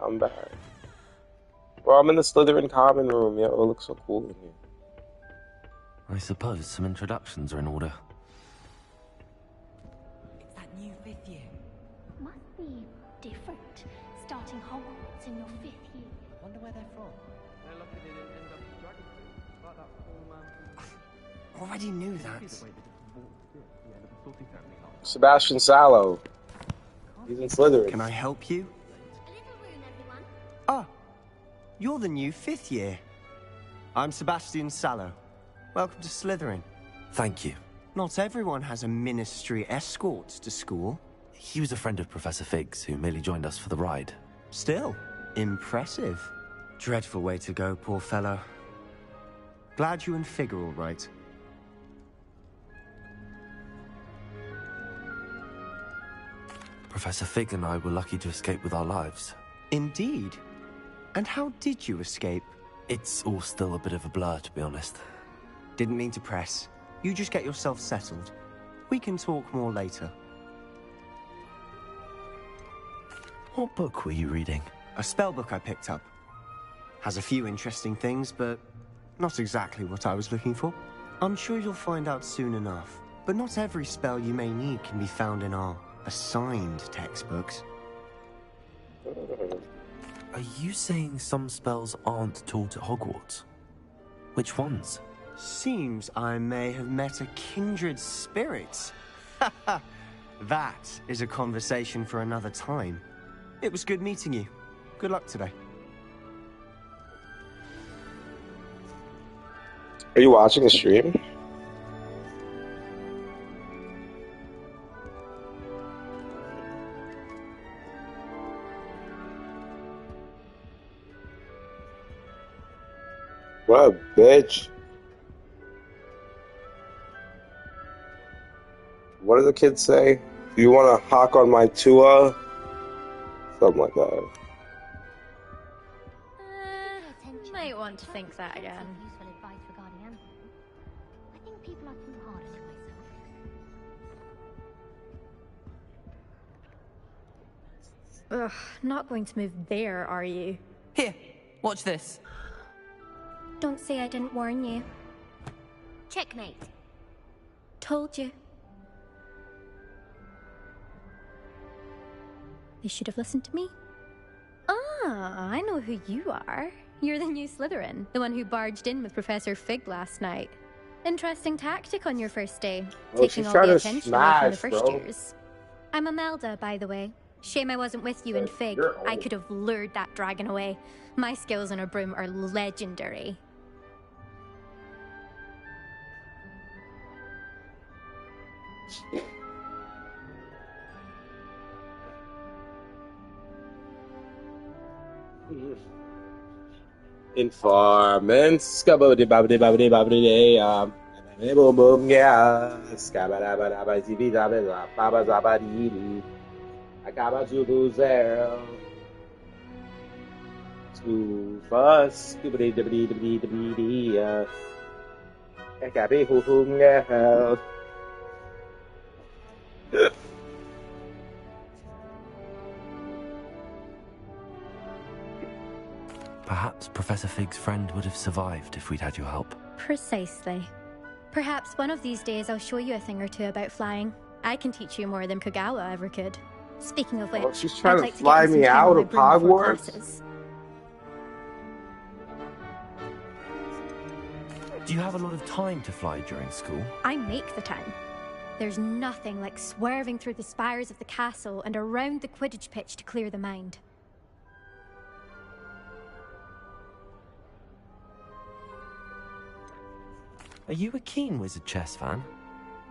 I'm back. Well, I'm in the Slytherin common room. Yo, it looks so cool in here. I suppose some introductions are in order. It's that new 5th year. Must be different, starting Hogwarts in your 5th year. I wonder where they're from. They're lucky they didn't end up with dragons. Like that whole already knew that. Sebastian Sallow. He's in Slytherin. Can I help you? A little room, everyone. Ah, you're the new 5th year. I'm Sebastian Sallow. Welcome to Slytherin. Thank you. Not everyone has a ministry escort to school. He was a friend of Professor Fig's who merely joined us for the ride. Still, impressive. Dreadful way to go, poor fellow. Glad you and Fig are all right. Professor Fig and I were lucky to escape with our lives. Indeed. And how did you escape? It's all still a bit of a blur, to be honest. Didn't mean to press. You just get yourself settled. We can talk more later. What book were you reading? A spell book I picked up. Has a few interesting things, but not exactly what I was looking for. I'm sure you'll find out soon enough. But not every spell you may need can be found in our assigned textbooks. Are you saying some spells aren't taught at Hogwarts? Which ones? Seems I may have met a kindred spirit. That is a conversation for another time. It was good meeting you. Good luck today. Are you watching the stream? What a bitch. What do the kids say? Do you want to hawk on my Tua? Something like that. Might want to think that again. Useful advice regarding Anthem. I think people are too hard on myself. Ugh, not going to move there, are you? Here, watch this. Don't say I didn't warn you. Checkmate. Told you. They should have listened to me. Ah, I know who you are. You're the new Slytherin, the one who barged in with Professor Fig last night. Interesting tactic on your first day, Oh, taking she's all trying the to attention away from the smash, first bro. years. I'm Imelda, by the way. Shame I wasn't with you in Fig. You're I old. could have lured that dragon away. My skills on a broom are legendary. Informants, skabody babody babody babody boom boom yeah, skabada zibi zabada baba zabadi, acaba zubu zero, two fuss, skibidi dibidi dibidi dibidi, akabi hum yeah. Perhaps Professor Fig's friend would have survived if we'd had your help. Precisely. Perhaps one of these days I'll show you a thing or two about flying. I can teach you more than Kagawa ever could. Speaking of which, Oh, she's trying I'd to like to fly get in some me time out on my of broom before Hogwarts? classes. Do you have a lot of time to fly during school? I make the time. There's nothing like swerving through the spires of the castle and around the Quidditch pitch to clear the mind. Are you a keen Wizard chess fan?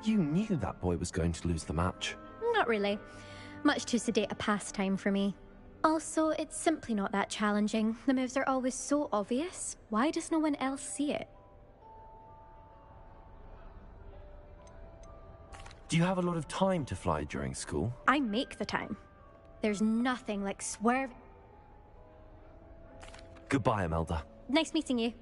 You knew that boy was going to lose the match. Not really. Much too sedate a pastime for me. Also, it's simply not that challenging. The moves are always so obvious. Why does no one else see it? Do you have a lot of time to fly during school? I make the time. There's nothing like swerve. Goodbye, Imelda. Nice meeting you.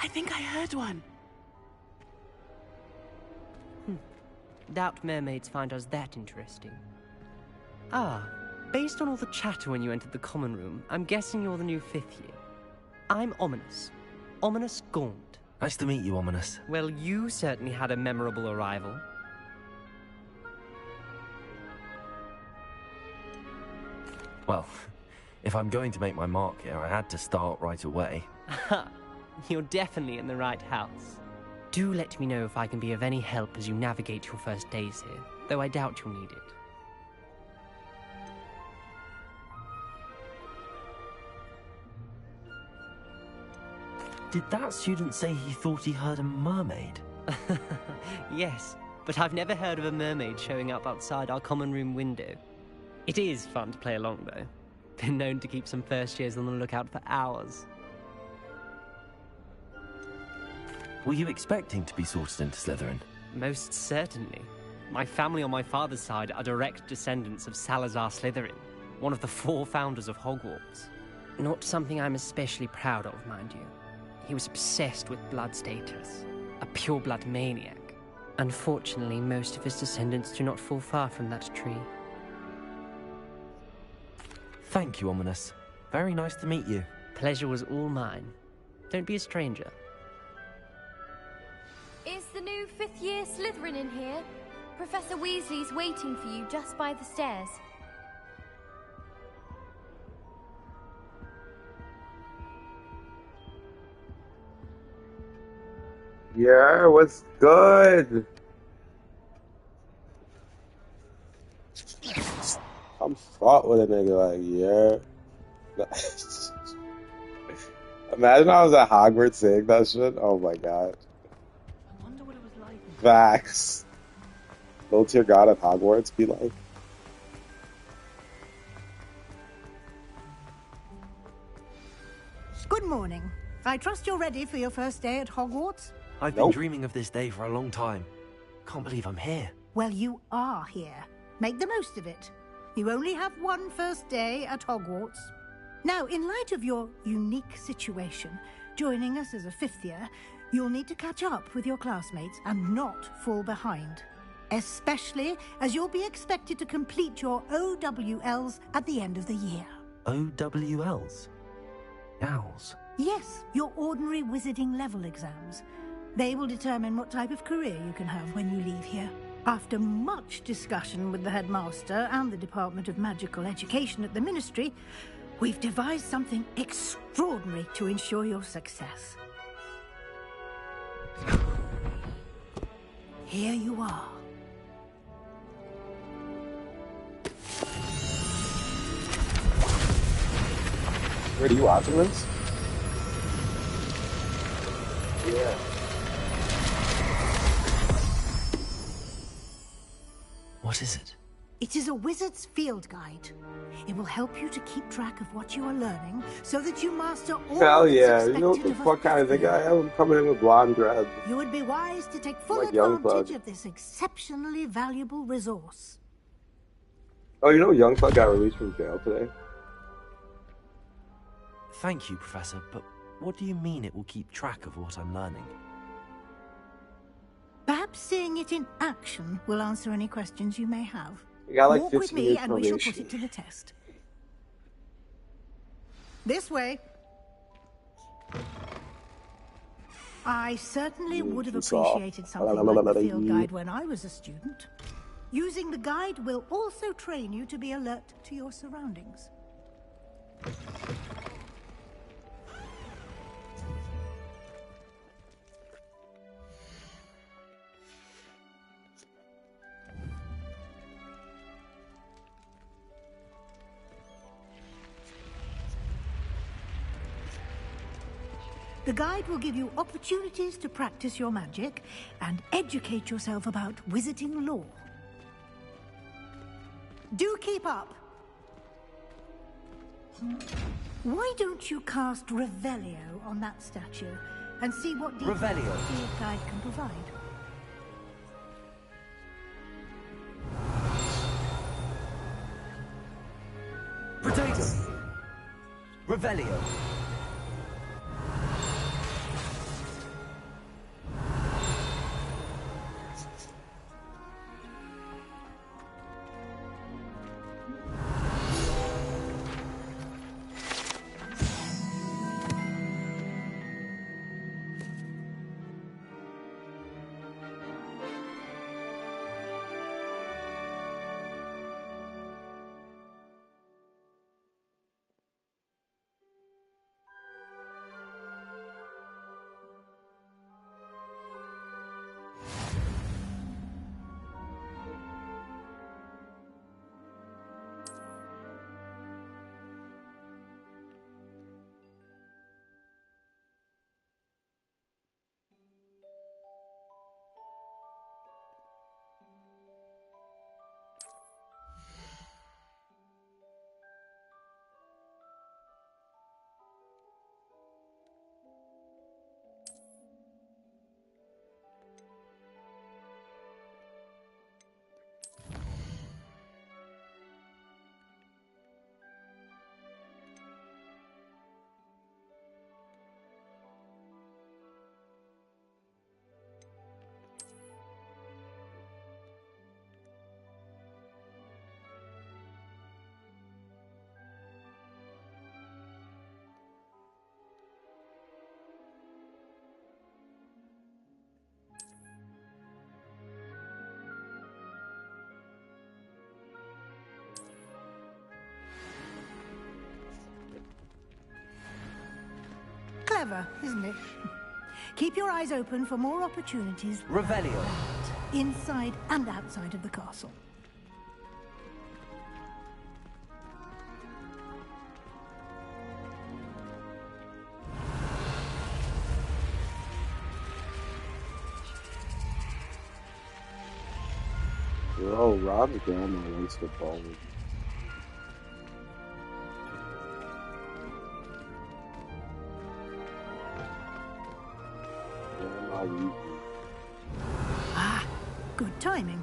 I think I heard one. Doubt mermaids find us that interesting. Ah, based on all the chatter when you entered the common room, I'm guessing you're the new 5th year. I'm Ominous. Ominous Gaunt. Nice to meet you, Ominous. Well, you certainly had a memorable arrival. Well, if I'm going to make my mark here, I had to start right away. You're definitely in the right house. Do let me know if I can be of any help as you navigate your first days here, though I doubt you'll need it. Did that student say he thought he heard a mermaid? Yes, but I've never heard of a mermaid showing up outside our common room window. It is fun to play along, though. Been known to keep some first years on the lookout for hours. Were you expecting to be sorted into Slytherin? Most certainly. My family on my father's side are direct descendants of Salazar Slytherin, one of the 4 founders of Hogwarts. Not something I'm especially proud of, mind you. He was obsessed with blood status, a pure-blood maniac. Unfortunately, most of his descendants do not fall far from that tree. Thank you, Ominous. Very nice to meet you. Pleasure was all mine. Don't be a stranger. Is the new 5th year Slytherin in here? Professor Weasley's waiting for you just by the stairs. Yeah, what's good? I'm fought with a nigga like, yeah. Imagine I was at Hogwarts saying that shit. Oh my god. I wonder what it was like. Facts. Low tier god at Hogwarts be like. Good morning. I trust you're ready for your first day at Hogwarts? I've been dreaming of this day for a long time. Can't believe I'm here. Well, you are here. Make the most of it. You only have one first day at Hogwarts. Now, in light of your unique situation, joining us as a 5th year, you'll need to catch up with your classmates and not fall behind. Especially as you'll be expected to complete your OWLs at the end of the year. OWLs? Owls? Yes, your ordinary wizarding level exams. They will determine what type of career you can have when you leave here. After much discussion with the headmaster and the Department of Magical Education at the Ministry, we've devised something extraordinary to ensure your success. Here you are. Where are you watching this? Yeah. What is it? It is a wizard's field guide. It will help you to keep track of what you are learning so that you master all Hell that's yeah. You know what expected the of a fuck kind of fifth nigga I year. am? I'm coming in with blonde dreads. You would be wise to take full Like advantage Youngblood. of this exceptionally valuable resource. Oh, you know Youngblood got released from jail today? Thank you, Professor, but what do you mean it will keep track of what I'm learning? Perhaps seeing it in action will answer any questions you may have. You got like Walk 15 with me years and we shall put probation. it to the test. This way. I certainly would have appreciated something like the field guide when I was a student. Using the guide will also train you to be alert to your surroundings. The guide will give you opportunities to practice your magic and educate yourself about wizarding lore. Do keep up. Why don't you cast Revelio on that statue and see what details the Revelio. field guide can provide? Potato! Revelio! Clever, isn't it? Keep your eyes open for more opportunities Revelio. inside and outside of the castle. Oh, Rob's grandma wants to ball. Ah, good timing.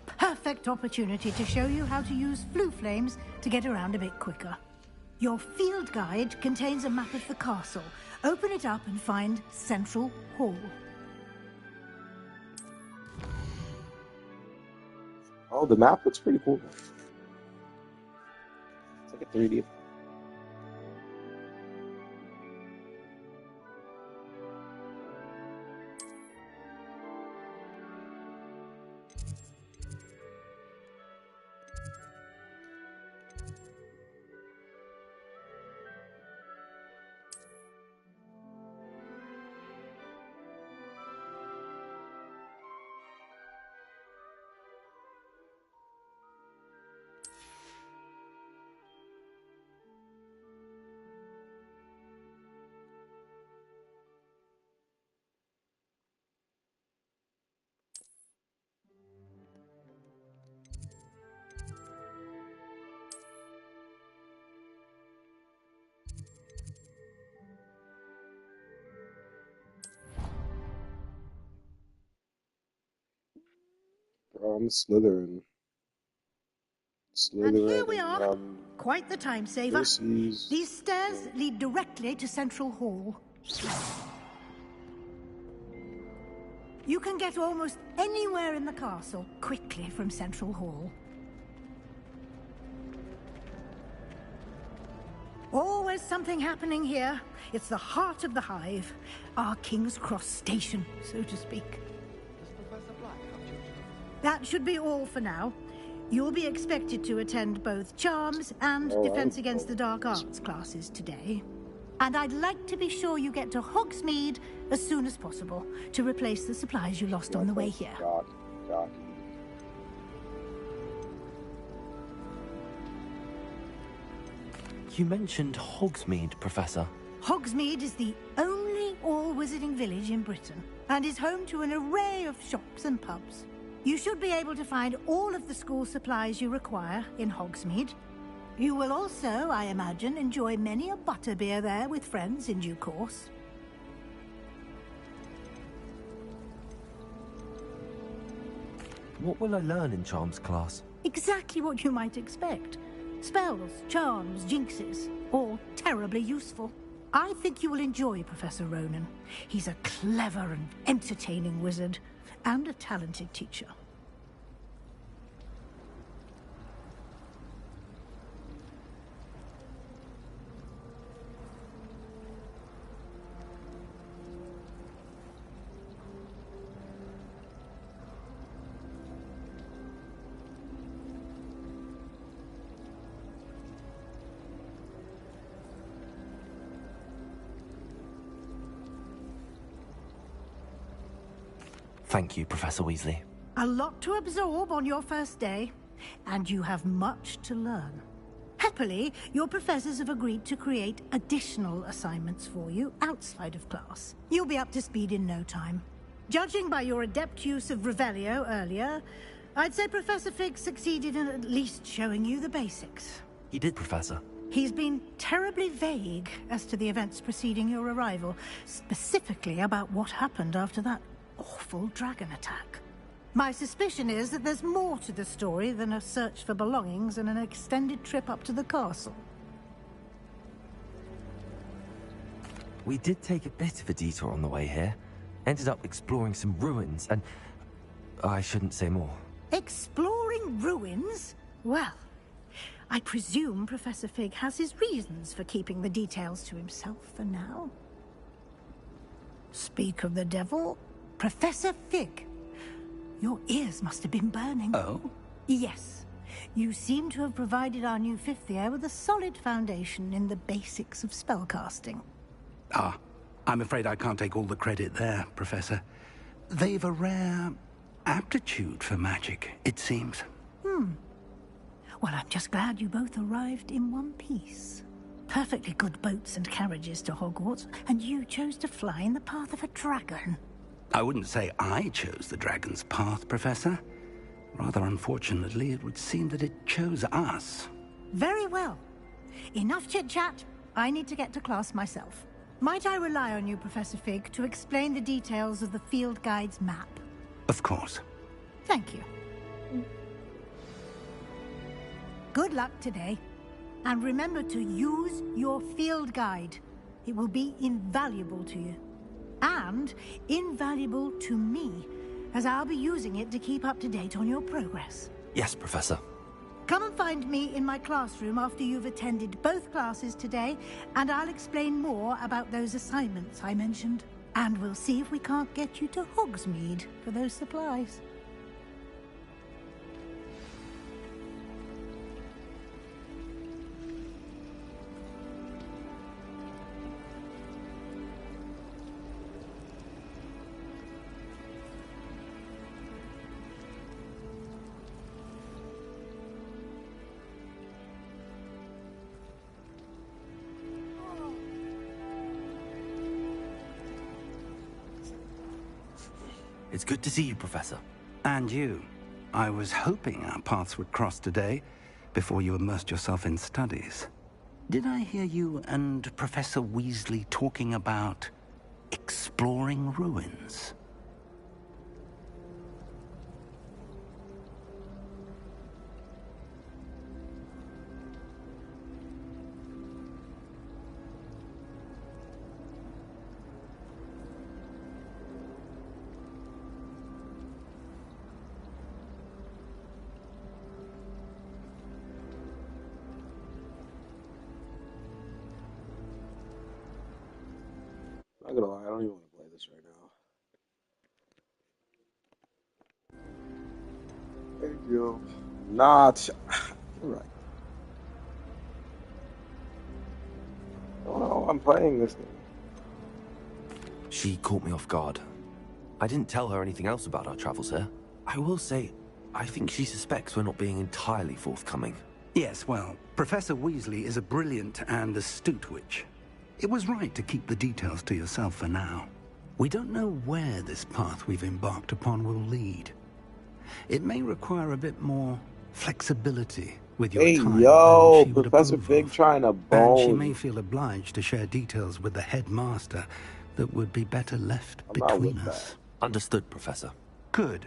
Perfect opportunity to show you how to use flue flames to get around a bit quicker. Your field guide contains a map of the castle. Open it up and find Central Hall. Oh, the map looks pretty cool. It's like a 3D. From Slytherin. And here we are. Quite the time saver. Versus... These stairs lead directly to Central Hall. You can get almost anywhere in the castle quickly from Central Hall. Always something happening here. It's the heart of the Hive. Our King's Cross station, so to speak. That should be all for now. You'll be expected to attend both Charms and Defense Against the Dark Arts classes today. And I'd like to be sure you get to Hogsmeade as soon as possible to replace the supplies you lost on the way here. You mentioned Hogsmeade, Professor. Hogsmeade is the only all-wizarding village in Britain and is home to an array of shops and pubs. You should be able to find all of the school supplies you require in Hogsmeade. You will also, I imagine, enjoy many a butterbeer there with friends in due course. What will I learn in Charms class? Exactly what you might expect. Spells, charms, jinxes, all terribly useful. I think you will enjoy Professor Ronan. He's a clever and entertaining wizard, and a talented teacher. Thank you, Professor Weasley. A lot to absorb on your first day, and you have much to learn. Happily, your professors have agreed to create additional assignments for you outside of class. You'll be up to speed in no time. Judging by your adept use of Revelio earlier, I'd say Professor Fig succeeded in at least showing you the basics. He did, Professor. He's been terribly vague as to the events preceding your arrival, specifically about what happened after that awful dragon attack. My suspicion is that there's more to the story than a search for belongings and an extended trip up to the castle. We did take a bit of a detour on the way here. Ended up exploring some ruins and... I shouldn't say more. Exploring ruins? Well, I presume Professor Fig has his reasons for keeping the details to himself for now. Speak of the devil, Professor Fig. Your ears must have been burning. Oh? Yes. You seem to have provided our new fifth year with a solid foundation in the basics of spellcasting. Ah, I'm afraid I can't take all the credit there, Professor. They've a rare aptitude for magic, it seems. Well, I'm just glad you both arrived in one piece. Perfectly good boats and carriages to Hogwarts, and you chose to fly in the path of a dragon. I wouldn't say I chose the dragon's path, Professor. Rather unfortunately, it would seem that it chose us. Very well. Enough chit-chat. I need to get to class myself. Might I rely on you, Professor Fig, to explain the details of the field guide's map? Of course. Thank you. Good luck today. And remember to use your field guide. It will be invaluable to you. And invaluable to me, as I'll be using it to keep up to date on your progress. Yes, Professor. Come and find me in my classroom after you've attended both classes today, and I'll explain more about those assignments I mentioned. And we'll see if we can't get you to Hogsmeade for those supplies. It's good to see you, Professor. And you. I was hoping our paths would cross today, before you immersed yourself in studies. Did I hear you and Professor Weasley talking about exploring ruins? Not gonna lie, I don't even want to play this right now. Thank you. Not. You're right. Oh no, I'm playing this thing. She caught me off guard. I didn't tell her anything else about our travels here. I will say, I think she suspects we're not being entirely forthcoming. Yes, well, Professor Weasley is a brilliant and astute witch. It was right to keep the details to yourself for now. We don't know where this path we've embarked upon will lead. It may require a bit more flexibility with your Hey, time yo, than she would Professor approve Fig of. trying to And she bone. may feel obliged to share details with the headmaster that would be better left I'm not between with us. Understood, Professor. Good.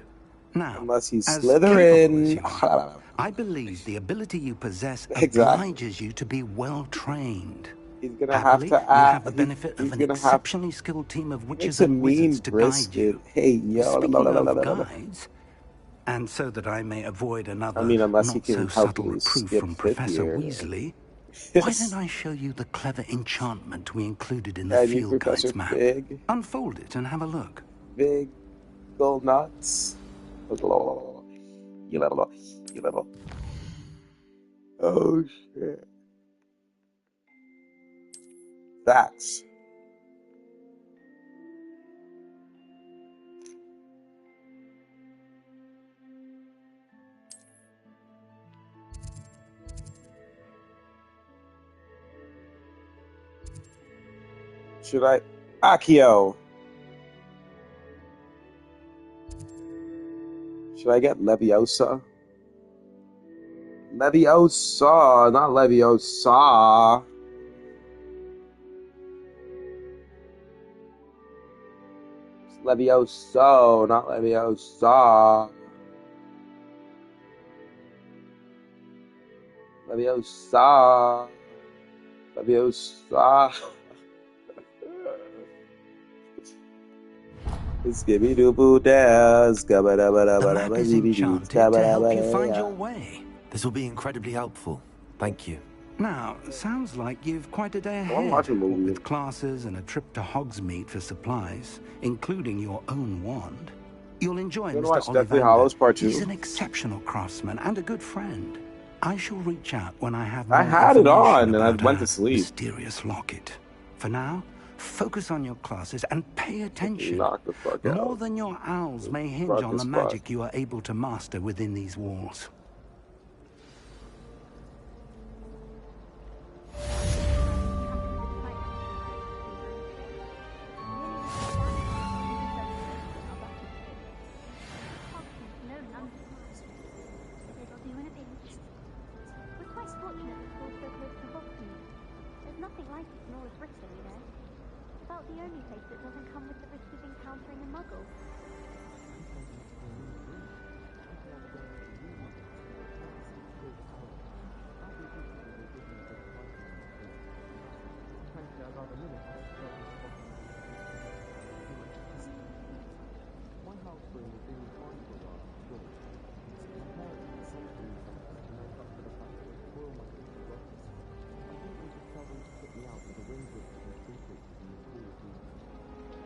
Now, Unless he's as Slytherin. capable as you are, I believe the ability you possess Exactly. obliges you to be well trained. He's gonna Happily, have to you have act. the benefit He's of an gonna have. exceptionally skilled team of witches It's a and mean wizards to guide you. brisket. Hey, yo. Speaking Blah, blah, blah, of blah, blah, blah. guides, and so that I may avoid another I mean, unless he not so can subtle helpfully reproof skip from fifth Professor year. Weasley, why Yes. don't I show you the clever enchantment we included in the And you, field Professor guide's map? Fig. Unfold it and have a look. Big gold nuts. You little. Oh shit. Facts. Should I? Accio. Should I get Leviosa? Leviosa, not Leviosa. It's Levioso, not Leviosa. Leviosa. Leviosa. Skibby-doo-boo-daz. The map is enchanted to help you find your way. This will be incredibly helpful. Thank you. Now, sounds like you've quite a day I'm ahead. watching What movies. with classes and a trip to Hogsmeade for supplies, including your own wand. You'll enjoy Gonna Mr. watch Deathly Ollivander. Hallows Part 2. He's an exceptional craftsman and a good friend. I shall reach out when I have I more had it information on and I about went to our sleep. mysterious locket. For now, Focus on your classes and pay attention. Knock the fuck out. More than your owls may hinge Fuck on this the spot. magic you are able to master within these walls. We're quite fortunate that school's so close to Hogwarts. There's nothing like it in all of Bristol, you know. It's about the only place that doesn't come with the risk of encountering a muggle.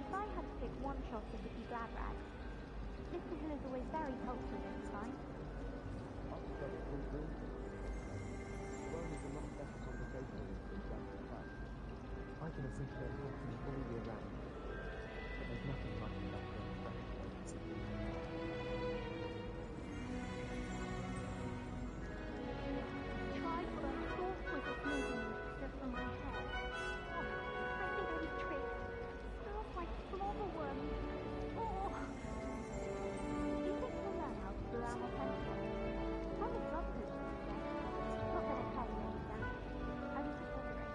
If I had to pick one shot of the glad rags, Mr. Hill is always very helpful this time. I can appreciate walking all year round, but there's nothing like that. Try for a thought with a moving just from my head. Oh, I think I was tricked. Smells like flobber worms. Oh! Do you think we'll learn how to do our pencil? I would love to, not that I pay any damage. I was just wondering.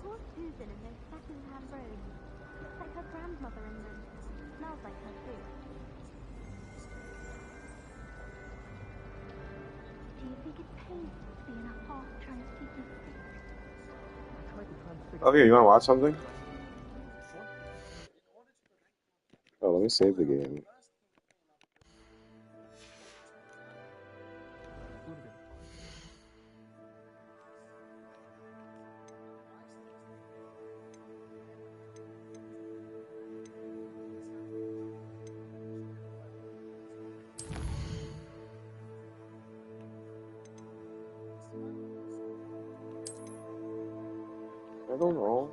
Poor Susan in those second-hand robes. Looks like her grandmother in them. Smells like her too. Do you think it's painful to be in a half-transfigured state? Oh, here, you want to watch something? Oh, let me save the game. I don't know.